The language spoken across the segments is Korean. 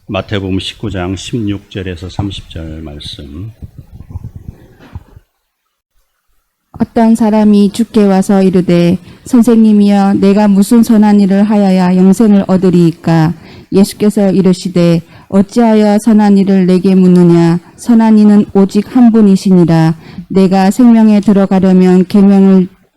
마태복음 19장 16절에서 30절 말씀. 어떤 사람이 주께 와서 이르되 선생님이여 내가 무슨 선한 일을 하여야 영생을 얻으리이까? 예수께서 이르시되 어찌하여 선한 일을 내게 묻느냐? 선한 이는 오직 한 분이시니라. 내가 생명에 들어가려면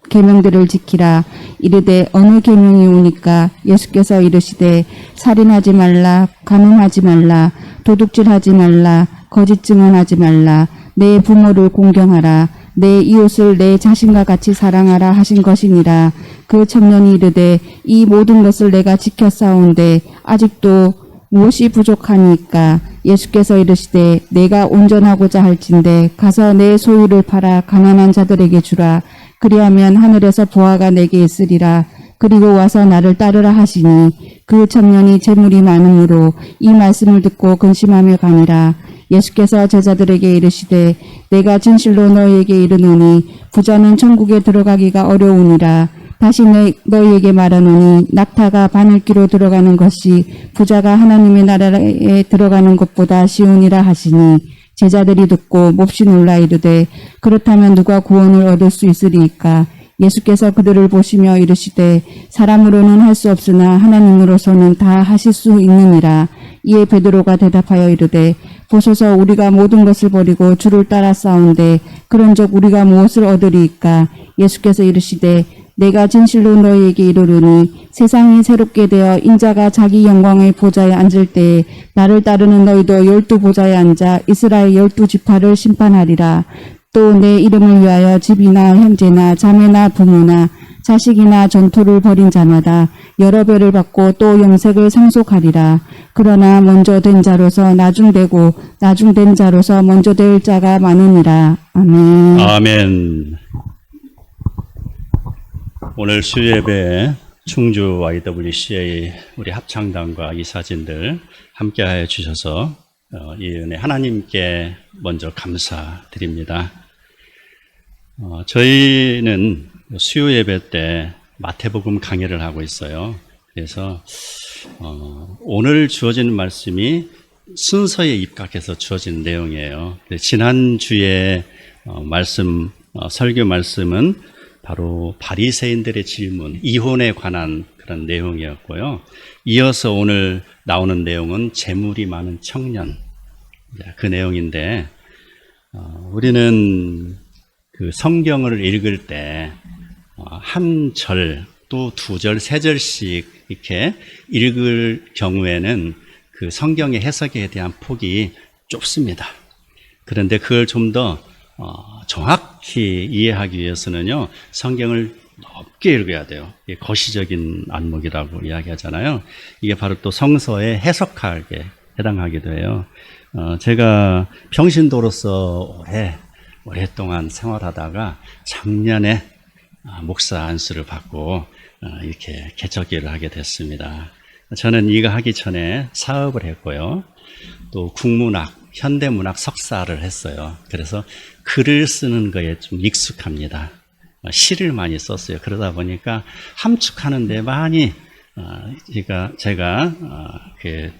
계명들을 지키라. 이르되 어느 계명이 오니까? 예수께서 이르시되 살인하지 말라, 간음하지 말라, 도둑질하지 말라, 거짓 증언하지 말라, 내 부모를 공경하라, 내 이웃을 내 자신과 같이 사랑하라 하신 것이니라. 그 청년이 이르되 이 모든 것을 내가 지켰사온데 아직도 무엇이 부족하니까? 예수께서 이르시되 내가 온전하고자 할진대 가서 내 소유를 팔아 가난한 자들에게 주라. 그리하면 하늘에서 보화가 내게 있으리라. 그리고 와서 나를 따르라 하시니 그 청년이 재물이 많으므로 이 말씀을 듣고 근심하며 가니라. 예수께서 제자들에게 이르시되 내가 진실로 너희에게 이르노니 부자는 천국에 들어가기가 어려우니라. 다시 너희에게 말하노니 낙타가 바늘귀로 들어가는 것이 부자가 하나님의 나라에 들어가는 것보다 쉬우니라 하시니 제자들이 듣고 몹시 놀라 이르되 그렇다면 누가 구원을 얻을 수 있으리이까? 예수께서 그들을 보시며 이르시되 사람으로는 할 수 없으나 하나님으로서는 다 하실 수 있느니라. 이에 베드로가 대답하여 이르되 보소서 우리가 모든 것을 버리고 주를 따라 싸운데 그런즉 우리가 무엇을 얻으리이까? 예수께서 이르시되 내가 진실로 너희에게 이르노니 세상이 새롭게 되어 인자가 자기 영광의 보좌에 앉을 때에 나를 따르는 너희도 12 보좌에 앉아 이스라엘 12지파를 심판하리라. 또 내 이름을 위하여 집이나 형제나 자매나 부모나 자식이나 전토를 벌인 자마다 여러 배를 받고 또 영생을 상속하리라. 그러나 먼저 된 자로서 나중되고 나중된 자로서 먼저 될 자가 많으니라. 아멘. 아멘. 오늘 수요예배에 충주 YWCA 우리 합창단과 이 사진들 함께하여 주셔서 이 은혜 하나님께 먼저 감사드립니다. 저희는 수요예배 때 마태복음 강해를 하고 있어요. 그래서 오늘 주어지는 말씀이 순서에 입각해서 주어진 내용이에요. 지난주에 설교 말씀은 바로 바리새인들의 질문, 이혼에 관한 그런 내용이었고요. 이어서 오늘 나오는 내용은 재물이 많은 청년, 그 내용인데 우리는 그 성경을 읽을 때 한 절, 또 두 절, 세 절씩 이렇게 읽을 경우에는 그 성경의 해석에 대한 폭이 좁습니다. 그런데 그걸 좀 더 정확히 이해하기 위해서는요, 성경을 넓게 읽어야 돼요. 이게 거시적인 안목이라고 이야기하잖아요. 이게 바로 또 성서의 해석학에 해당하기도 해요. 제가 평신도로서 오랫동안 생활하다가 작년에 목사 안수를 받고 이렇게 개척기를 하게 됐습니다. 저는 이거 하기 전에 사업을 했고요. 또 국문학, 현대문학 석사를 했어요. 그래서 글을 쓰는 거에 좀 익숙합니다. 시를 많이 썼어요. 그러다 보니까 함축하는데 많이 제가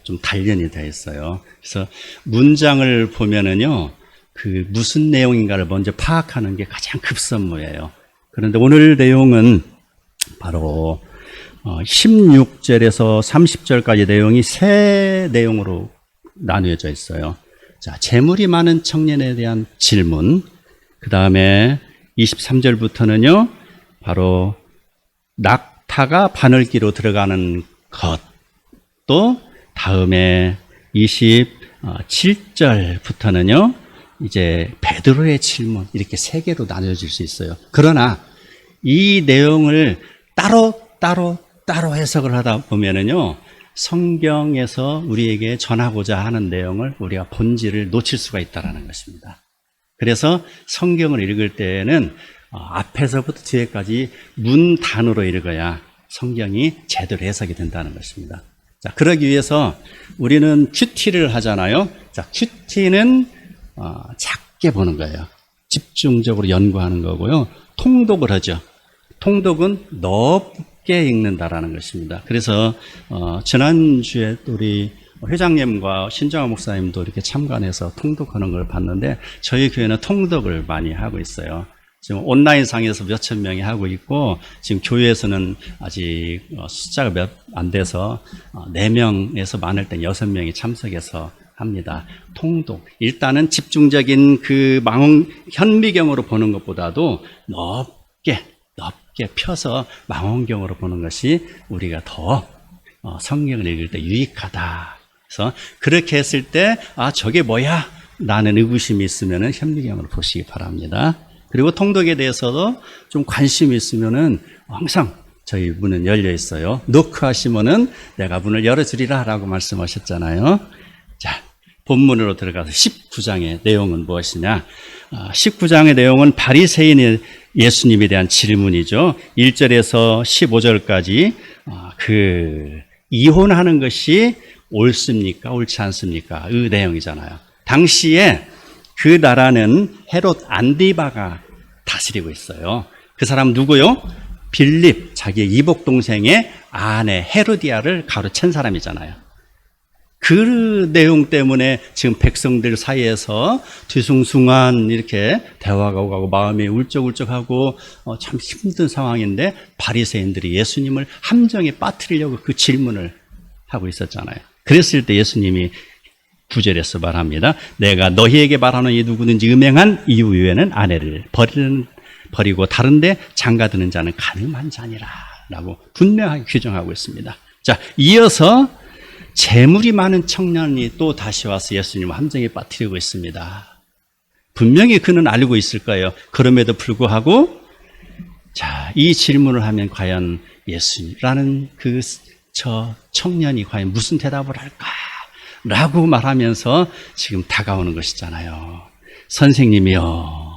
좀 단련이 되어 있어요. 그래서 문장을 보면은요, 그 무슨 내용인가를 먼저 파악하는 게 가장 급선무예요. 그런데 오늘 내용은 바로 16절에서 30절까지 내용이 세 내용으로 나누어져 있어요. 자, 재물이 많은 청년에 대한 질문, 그 다음에 23절부터는요, 바로 낙타가 바늘귀로 들어가는 것, 또 다음에 27절부터는요, 이제 베드로의 질문, 이렇게 세 개로 나눠질 수 있어요. 그러나 이 내용을 따로 해석을 하다 보면은요, 성경에서 우리에게 전하고자 하는 내용을 우리가 본질을 놓칠 수가 있다는 것입니다. 그래서 성경을 읽을 때에는 앞에서부터 뒤에까지 문 단으로 읽어야 성경이 제대로 해석이 된다는 것입니다. 자, 그러기 위해서 우리는 큐티를 하잖아요. 자, 큐티는 작게 보는 거예요. 집중적으로 연구하는 거고요. 통독을 하죠. 통독은 넓게 읽는다라는 것입니다. 그래서 지난주에 우리 회장님과 신정아 목사님도 이렇게 참관해서 통독하는 걸 봤는데 저희 교회는 통독을 많이 하고 있어요. 지금 온라인상에서 몇천 명이 하고 있고 지금 교회에서는 아직 숫자가 몇 안 돼서 4명에서 많을 땐 6명이 참석해서 합니다. 통독. 일단은 집중적인 그 현미경으로 보는 것보다도 넓게 펴서 망원경으로 보는 것이 우리가 더 성경을 읽을 때 유익하다. 그래서 그렇게 했을 때 저게 뭐야? 라는 의구심이 있으면 현미경으로 보시기 바랍니다. 그리고 통독에 대해서도 좀 관심이 있으면은 항상 저희 문은 열려 있어요. 노크하시면은 내가 문을 열어주리라 라고 말씀하셨잖아요. 자, 본문으로 들어가서 19장의 내용은 무엇이냐? 19장의 내용은 바리새인의 예수님에 대한 질문이죠. 1절에서 15절까지 이혼하는 것이 옳습니까? 옳지 않습니까? 이 내용이잖아요. 당시에 그 나라는 헤롯 안디바가 다스리고 있어요. 그 사람 누구요? 빌립, 자기의 이복 동생의 아내 헤로디아를 가로챈 사람이잖아요. 그 내용 때문에 지금 백성들 사이에서 뒤숭숭한 이렇게 대화가 오가고 마음이 울적울적하고 참 힘든 상황인데 바리새인들이 예수님을 함정에 빠뜨리려고 그 질문을 하고 있었잖아요. 그랬을 때 예수님이 9절에서 말합니다. 내가 너희에게 말하는 이 누구든지 음행한 이유 외에는 아내를 버리고 다른데 장가드는 자는 간음한 자니라 라고 분명하게 규정하고 있습니다. 자, 이어서 재물이 많은 청년이 또 다시 와서 예수님을 함정에 빠뜨리고 있습니다. 분명히 그는 알고 있을 거예요. 그럼에도 불구하고 자, 이 질문을 하면 과연 예수님이라는 저 청년이 과연 무슨 대답을 할까? 라고 말하면서 지금 다가오는 것이잖아요. 선생님이요.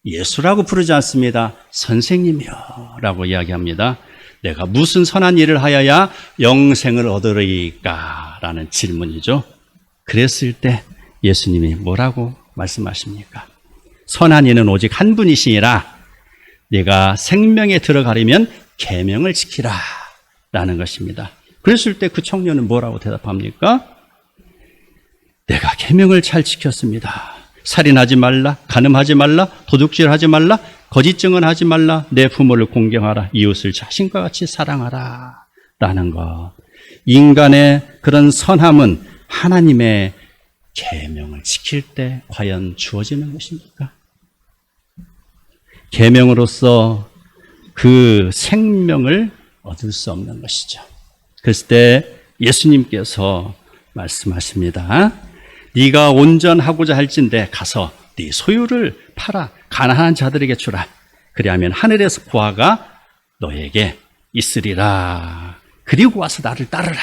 예수라고 부르지 않습니다. 선생님이요. 라고 이야기합니다. 내가 무슨 선한 일을 하여야 영생을 얻으리까? 라는 질문이죠. 그랬을 때 예수님이 뭐라고 말씀하십니까? 선한 이는 오직 한 분이시니라. 네가 생명에 들어가려면 계명을 지키라. 라는 것입니다. 그랬을 때 그 청년은 뭐라고 대답합니까? 내가 계명을 잘 지켰습니다. 살인하지 말라, 간음하지 말라, 도둑질하지 말라, 거짓 증언하지 말라, 내 부모를 공경하라, 이웃을 자신과 같이 사랑하라 라는 것. 인간의 그런 선함은 하나님의 계명을 지킬 때 과연 주어지는 것입니까? 계명으로서 그 생명을 얻을 수 없는 것이죠. 그랬을 때 예수님께서 말씀하십니다. 네가 온전하고자 할진대 가서 네 소유를 팔아 가난한 자들에게 주라. 그리하면 하늘에서 보화가 너에게 있으리라. 그리고 와서 나를 따르라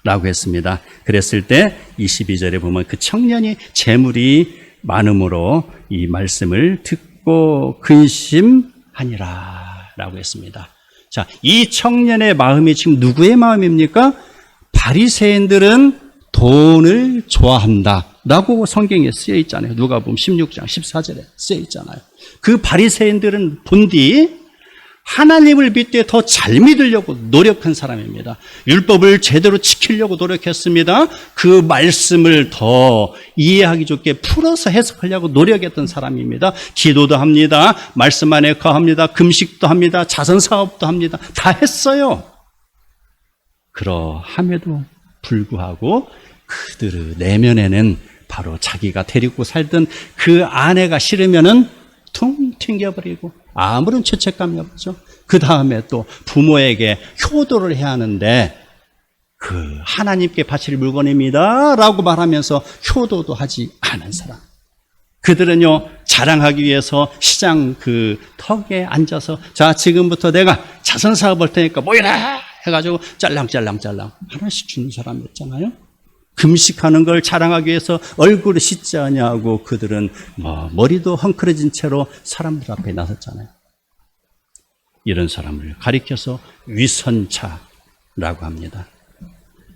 라고 했습니다. 그랬을 때 22절에 보면 그 청년이 재물이 많음으로 이 말씀을 듣고 근심하니라 라고 했습니다. 자, 이 청년의 마음이 지금 누구의 마음입니까? 바리새인들은 돈을 좋아한다 라고 성경에 쓰여 있잖아요. 누가복음 16장 14절에 쓰여 있잖아요. 그 바리새인들은 본디 하나님을 믿되 더 잘 믿으려고 노력한 사람입니다. 율법을 제대로 지키려고 노력했습니다. 그 말씀을 더 이해하기 좋게 풀어서 해석하려고 노력했던 사람입니다. 기도도 합니다. 말씀 안에 거합니다. 금식도 합니다. 자선사업도 합니다. 다 했어요. 그러함에도 불구하고 그들의 내면에는 바로 자기가 데리고 살던 그 아내가 싫으면은 퉁 튕겨버리고 아무런 죄책감이 없죠. 그 다음에 또 부모에게 효도를 해야 하는데 그 하나님께 바칠 물건입니다 라고 말하면서 효도도 하지 않은 사람. 그들은요 자랑하기 위해서 시장 그 턱에 앉아서 자 지금부터 내가 자선사업 할 테니까 모여라 해가지고 짤랑짤랑 하나씩 주는 사람이었잖아요. 금식하는 걸 자랑하기 위해서 얼굴을 씻지 않냐고 그들은 머리도 헝클어진 채로 사람들 앞에 나섰잖아요. 이런 사람을 가리켜서 위선자라고 합니다.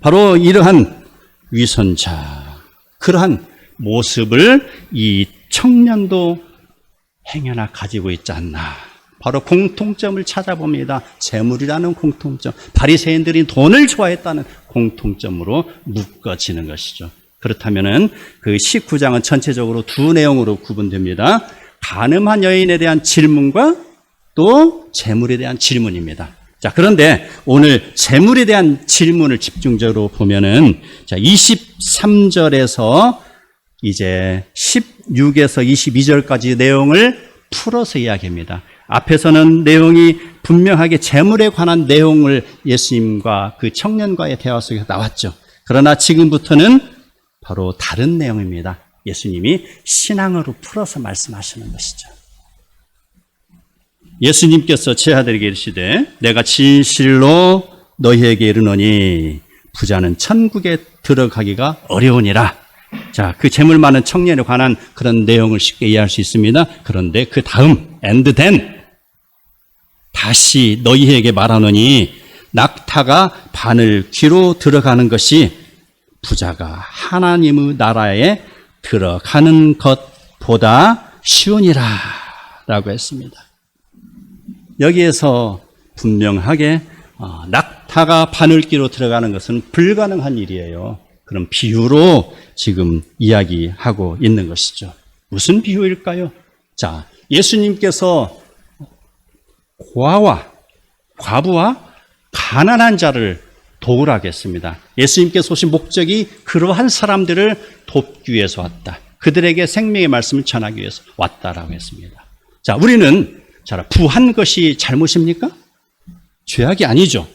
바로 이러한 위선자, 그러한 모습을 이 청년도 행여나 가지고 있지 않나 바로 공통점을 찾아봅니다. 재물이라는 공통점, 바리새인들이 돈을 좋아했다는 공통점으로 묶어지는 것이죠. 그렇다면은 그 19장은 전체적으로 두 내용으로 구분됩니다. 가늠한 여인에 대한 질문과 또 재물에 대한 질문입니다. 자, 그런데 오늘 재물에 대한 질문을 집중적으로 보면은, 자, 23절에서 이제 16에서 22절까지 내용을 풀어서 이야기합니다. 앞에서는 내용이 분명하게 재물에 관한 내용을 예수님과 그 청년과의 대화 속에서 나왔죠. 그러나 지금부터는 바로 다른 내용입니다. 예수님이 신앙으로 풀어서 말씀하시는 것이죠. 예수님께서 제 아들에게 이르시되 내가 진실로 너희에게 이르노니 부자는 천국에 들어가기가 어려우니라. 자, 그 재물 많은 청년에 관한 그런 내용을 쉽게 이해할 수 있습니다. 그런데 그 다음 and then 다시 너희에게 말하노니 낙타가 바늘 귀로 들어가는 것이 부자가 하나님의 나라에 들어가는 것보다 쉬우니라 라고 했습니다. 여기에서 분명하게 낙타가 바늘귀로 들어가는 것은 불가능한 일이에요. 그런 비유로 지금 이야기하고 있는 것이죠. 무슨 비유일까요? 자, 예수님께서 고아와 과부와 가난한 자를 도우라겠습니다. 예수님께서 오신 목적이 그러한 사람들을 돕기 위해서 왔다. 그들에게 생명의 말씀을 전하기 위해서 왔다라고 했습니다. 자, 우리는 부한 것이 잘못입니까? 죄악이 아니죠.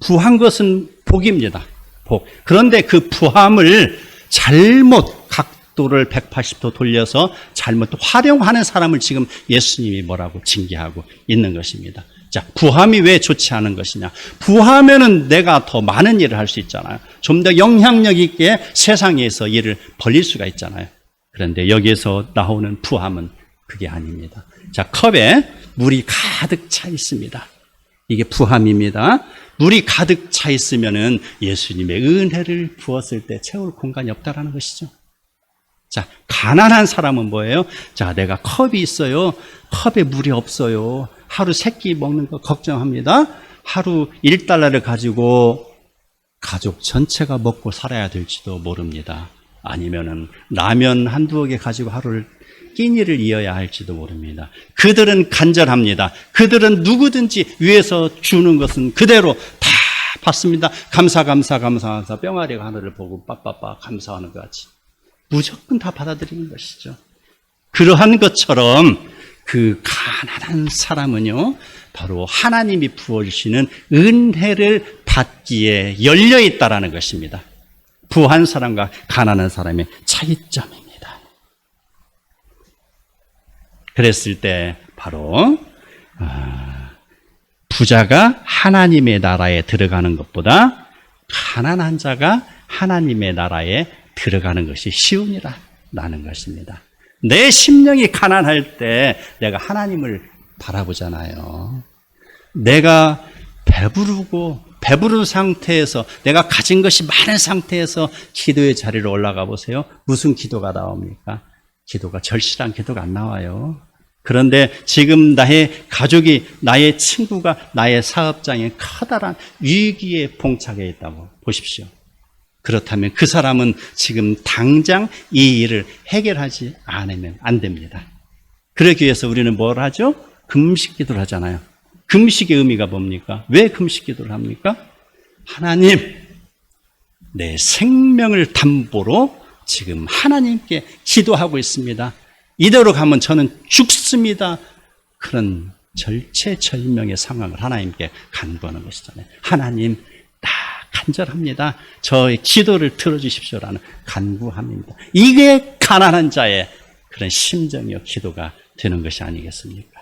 부한 것은 복입니다. 복. 그런데 그 부함을 잘못 각도를 180도 돌려서 잘못 활용하는 사람을 지금 예수님이 뭐라고 징계하고 있는 것입니다. 자, 부함이 왜 좋지 않은 것이냐? 부하면은 내가 더 많은 일을 할 수 있잖아요. 좀 더 영향력 있게 세상에서 일을 벌릴 수가 있잖아요. 그런데 여기에서 나오는 부함은 그게 아닙니다. 자, 컵에 물이 가득 차 있습니다. 이게 부함입니다. 물이 가득 차 있으면은 예수님의 은혜를 부었을 때 채울 공간이 없다라는 것이죠. 자, 가난한 사람은 뭐예요? 자, 내가 컵이 있어요. 컵에 물이 없어요. 하루 3끼 먹는 거 걱정합니다. 하루 1달러를 가지고 가족 전체가 먹고 살아야 될지도 모릅니다. 아니면은 라면 한두 개 가지고 하루를 끼니를 이어야 할지도 모릅니다. 그들은 간절합니다. 그들은 누구든지 위에서 주는 것은 그대로 다 받습니다. 감사 뿅아리가 하늘을 보고 빠빠빠 감사하는 것 같이 무조건 다 받아들이는 것이죠. 그러한 것처럼 그 가난한 사람은요, 바로 하나님이 부어주시는 은혜를 받기에 열려있다라는 것입니다. 부한 사람과 가난한 사람의 차이점입니다. 그랬을 때 바로 부자가 하나님의 나라에 들어가는 것보다 가난한 자가 하나님의 나라에 들어가는 것이 쉬우니라라는 것입니다. 내 심령이 가난할 때 내가 하나님을 바라보잖아요. 내가 배부른 상태에서 내가 가진 것이 많은 상태에서 기도의 자리로 올라가 보세요. 무슨 기도가 나옵니까? 기도가 절실한 기도가 안 나와요. 그런데 지금 나의 가족이, 나의 친구가, 나의 사업장에 커다란 위기에 봉착해 있다고 보십시오. 그렇다면 그 사람은 지금 당장 이 일을 해결하지 않으면 안 됩니다. 그러기 위해서 우리는 뭘 하죠? 금식 기도를 하잖아요. 금식의 의미가 뭡니까? 왜 금식 기도를 합니까? 하나님, 내 생명을 담보로 지금 하나님께 기도하고 있습니다. 이대로 가면 저는 죽습니다. 그런 절체절명의 상황을 하나님께 간구하는 것이잖아요. 하나님, 나 간절합니다. 저의 기도를 들어주십시오라는 간구함입니다. 이게 가난한 자의 그런 심정이요 기도가 되는 것이 아니겠습니까?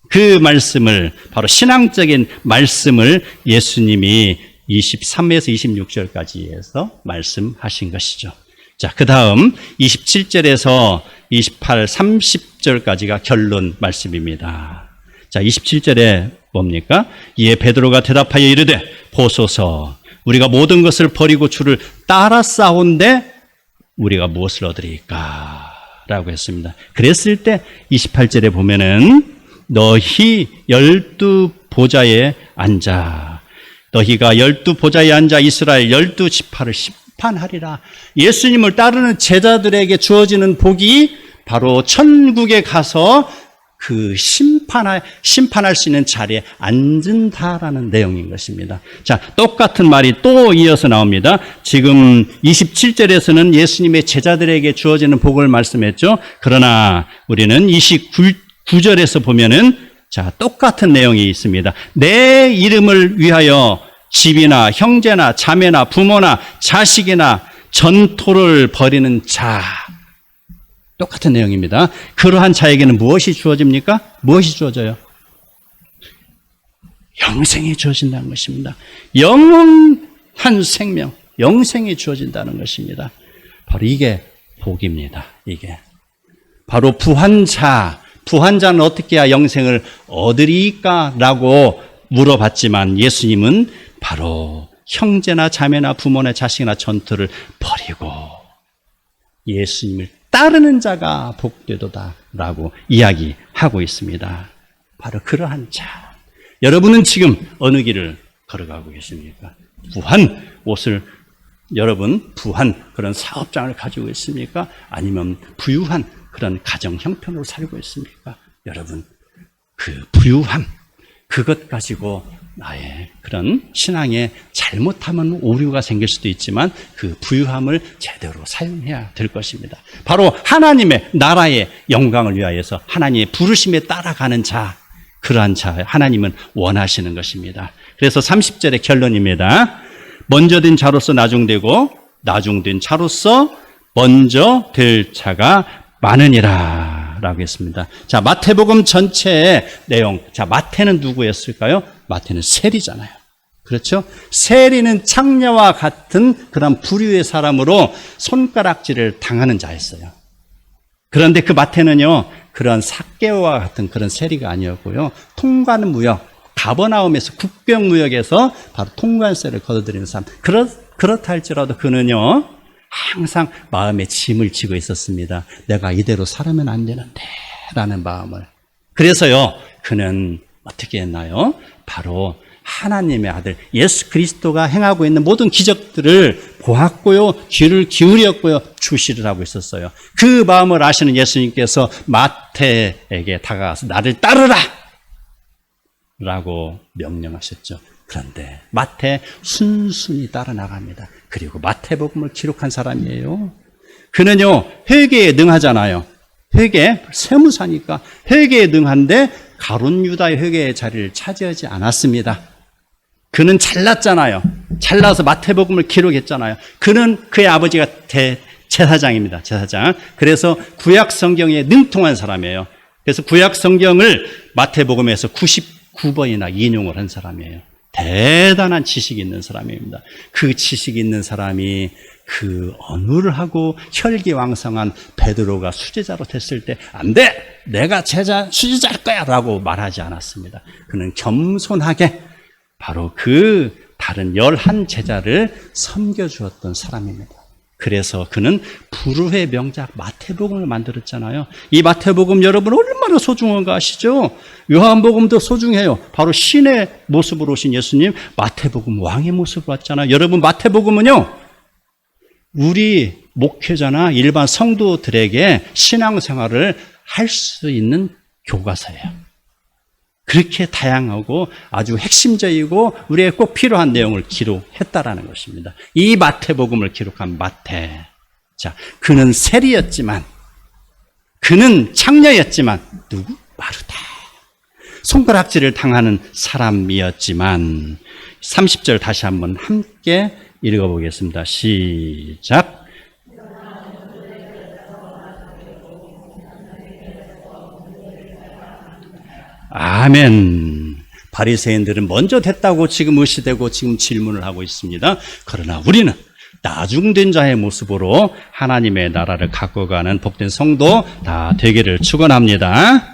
그 말씀을, 바로 신앙적인 말씀을 예수님이 23에서 26절까지 해서 말씀하신 것이죠. 자, 그 다음 27절에서 28, 30절까지가 결론 말씀입니다. 자, 27절에 뭡니까? 이에 베드로가 대답하여 이르되 보소서, 우리가 모든 것을 버리고 주를 따라 싸운데 우리가 무엇을 얻으리까? 라고 했습니다. 그랬을 때 28절에 보면은 너희 12보좌에 앉아. 너희가 12보좌에 앉아 이스라엘 12지파를 심판하리라. 예수님을 따르는 제자들에게 주어지는 복이 바로 천국에 가서 그 심판할 수 있는 자리에 앉은다라는 내용인 것입니다. 자, 똑같은 말이 또 이어서 나옵니다. 지금 27절에서는 예수님의 제자들에게 주어지는 복을 말씀했죠. 그러나 우리는 29절에서 보면은 자, 똑같은 내용이 있습니다. 내 이름을 위하여 집이나 형제나 자매나 부모나 자식이나 전토를 벌이는 자. 똑같은 내용입니다. 그러한 자에게는 무엇이 주어집니까? 무엇이 주어져요? 영생이 주어진다는 것입니다. 영원한 생명, 영생이 주어진다는 것입니다. 바로 이게 복입니다. 이게 바로 부한자는 어떻게 해야 영생을 얻으리까? 라고 물어봤지만 예수님은 바로 형제나 자매나 부모나 자식이나 전투를 버리고 예수님을 따르는 자가 복되도다 라고 이야기하고 있습니다. 바로 그러한 자. 여러분은 지금 어느 길을 걸어가고 계십니까? 여러분 부한 그런 사업장을 가지고 있습니까? 아니면 부유한 그런 가정 형편으로 살고 있습니까? 여러분 그 부유함 그것 가지고 나의 그런 신앙에 잘못하면 오류가 생길 수도 있지만 그 부유함을 제대로 사용해야 될 것입니다. 바로 하나님의 나라의 영광을 위하여서 하나님의 부르심에 따라가는 자, 그러한 자 하나님은 원하시는 것입니다. 그래서 30절의 결론입니다. 먼저 된 자로서 나중되고 나중된 자로서 먼저 될 자가 많으니라 라고 했습니다. 자, 마태복음 전체의 내용. 자, 마태는 누구였을까요? 마태는 세리잖아요. 그렇죠? 세리는 창녀와 같은 그런 부류의 사람으로 손가락질을 당하는 자였어요. 그런데 그 마태는요, 그런 삭개오와 같은 그런 세리가 아니었고요. 통관무역, 가버나움에서 국경무역에서 바로 통관세를 걷어들이는 사람. 그렇다 할지라도 그는요, 항상 마음에 짐을 지고 있었습니다. 내가 이대로 살아면 안 되는데 라는 마음을. 그래서요, 그는 어떻게 했나요? 바로 하나님의 아들 예수 그리스도가 행하고 있는 모든 기적들을 보았고요, 귀를 기울였고요, 주시를 하고 있었어요. 그 마음을 아시는 예수님께서 마태에게 다가가서 나를 따르라 라고 명령하셨죠. 그런데 마태 순순히 따라 나갑니다. 그리고 마태복음을 기록한 사람이에요. 그는요, 회개에 능하잖아요. 세무사니까 회개에 능한데 가룟 유다의 회개의 자리를 차지하지 않았습니다. 그는 잘났잖아요. 잘나서 마태복음을 기록했잖아요. 그는 그의 아버지가 제사장입니다. 제사장. 그래서 구약 성경에 능통한 사람이에요. 그래서 구약 성경을 마태복음에서 99번이나 인용을 한 사람이에요. 대단한 지식이 있는 사람입니다. 그 지식이 있는 사람이 그 언어를 하고 혈기왕성한 베드로가 수제자로 됐을 때 안 돼! 내가 수제자일 거야! 라고 말하지 않았습니다. 그는 겸손하게 바로 그 다른 11 제자를 섬겨주었던 사람입니다. 그래서 그는 불후의 명작 마태복음을 만들었잖아요. 이 마태복음 여러분 얼마나 소중한가 아시죠? 요한복음도 소중해요. 바로 신의 모습으로 오신 예수님 마태복음 왕의 모습으로 왔잖아요. 여러분 마태복음은요, 우리 목회자나 일반 성도들에게 신앙생활을 할 수 있는 교과서예요. 그렇게 다양하고 아주 핵심적이고 우리에게 꼭 필요한 내용을 기록했다라는 것입니다. 이 마태복음을 기록한 마태. 자, 그는 세리였지만, 그는 창녀였지만, 누구? 마르다. 손가락질을 당하는 사람이었지만, 30절 다시 한번 함께 읽어보겠습니다. 시작. 아멘. 바리새인들은 먼저 됐다고 지금 의시되고 지금 질문을 하고 있습니다. 그러나 우리는 나중된 자의 모습으로 하나님의 나라를 갖고 가는 복된 성도 다 되기를 축원합니다.